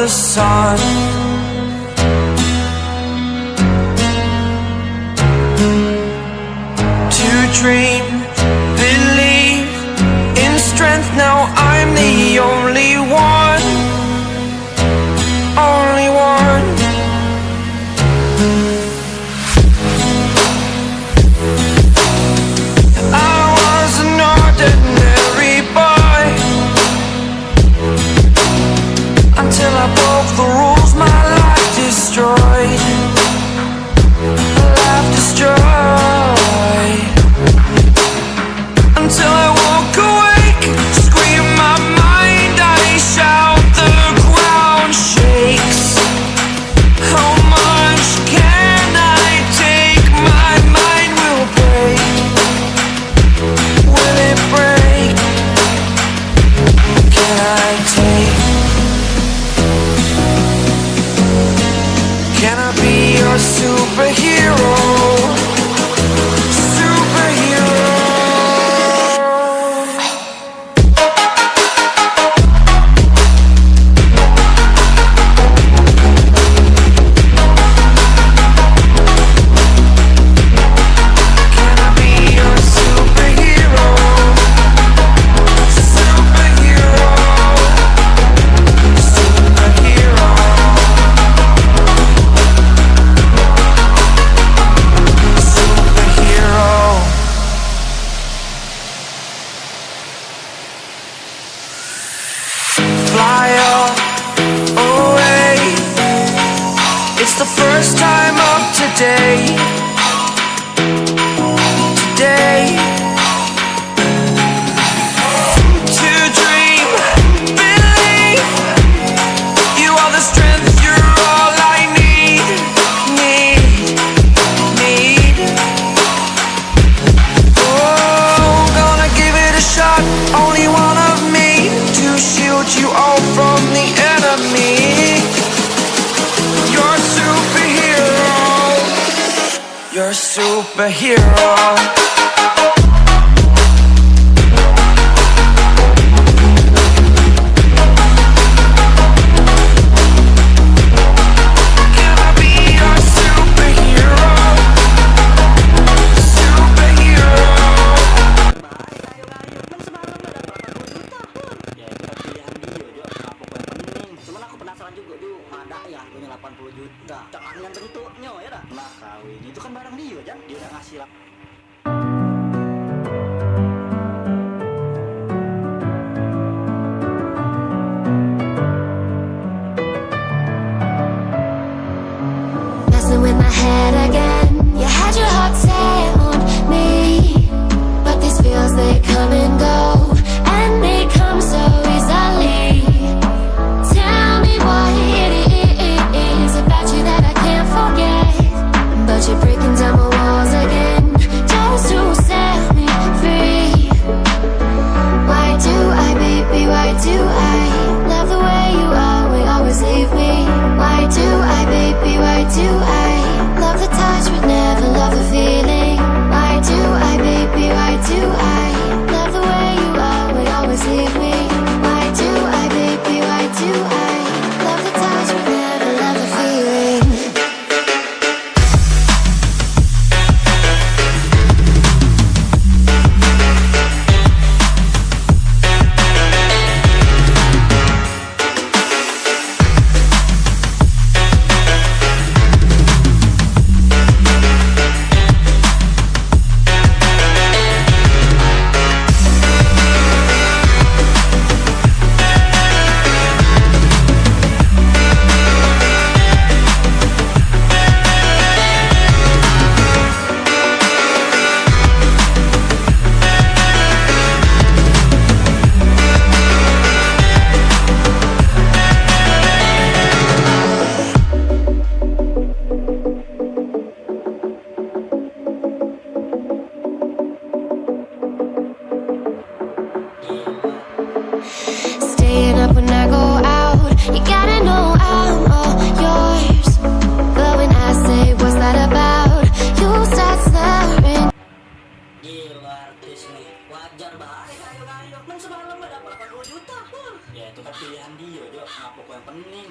the sun. To dream, believe in strength. Now I'm the only one, only one. I was an ordinary boy until I broke the rules. My life destroyed, life destroyed. Until I walk awake, scream my mind, I shout, the ground shakes. How much can I take? My mind will break. Will it break? Can I take? Can I be your superhero? Fly up away. It's the first time of today. Today. To dream, believe. You are the strength, you're all I need. Oh, gonna give it a shot. Only one of me to shield you all from the enemy. You're a superhero. You're a superhero. Can I be your superhero? Superhero. Cuman aku penasaran juga tuh, ada ya punya 80 juta. Jangan yang bentuknya ya dah. Nah kawin itu kan barang dia kan, dia udah ngasih lah. Messing with my head again. You had your heart set on me, but these feels they come and go, and they come so easily. Tell me what it is about you that I can't forget, but you're breaking down my walls again, just to set me free. Why do I, baby, why do I love the way you are, will always leave me? Why do I, baby, why do I love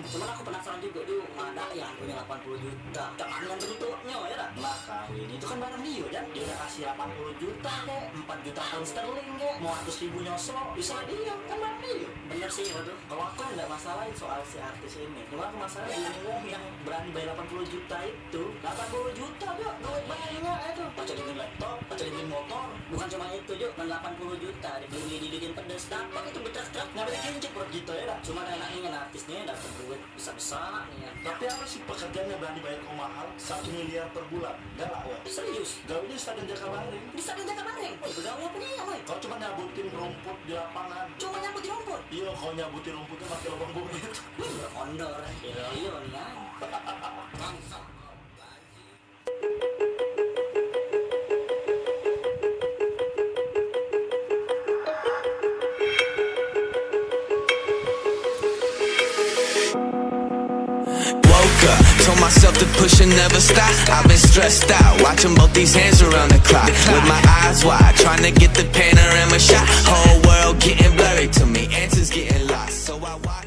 Cuman aku penasaran juga tuh, ada yang punya 80 juta. Jangan yang bentuknya ya dah. Lah kawin itu kan barang dia kan. Dia udah kasih 80 juta kek, 4 juta pound sterling kek, mau 100.000 nyosok, bisa dia kan barang dia. Bener sih itu. Kalau aku nggak masalahin soal si artis ini. Cuma aku masalah ini wong yang berani bayar 80 juta itu. 80 juta tuh duit banyak itu. Baca dibeliin laptop, baca dibeliin motor. Bukan cuma itu juga, 80 juta dibeliin pedas. Dapat itu betrek-trek, nggak boleh kincip perut gitu ya dah. Cuma enaknya artisnya dapat duit besar-besar nih ya. Tapi apa sih pekerjaannya berani bayar kau mahal 1 miliar per bulan? Galak weh. Serius? Gawinya Stadion Jakabaring. Di Stadion Jakabaring? Pegawai apa nih ya weh? Kau cuma nyabutin rumput di lapangan. Cuma nyabutin rumput? Iya, kau nyabutin rumputnya pakai lubang bumi. Berkondor. Iya nih ya. Woke up, told myself to push and never stop. I've been stressed out, watching both these hands around the clock. With my eyes wide, trying to get the panorama shot. Whole world getting blurry to me, answers getting lost. So I watch.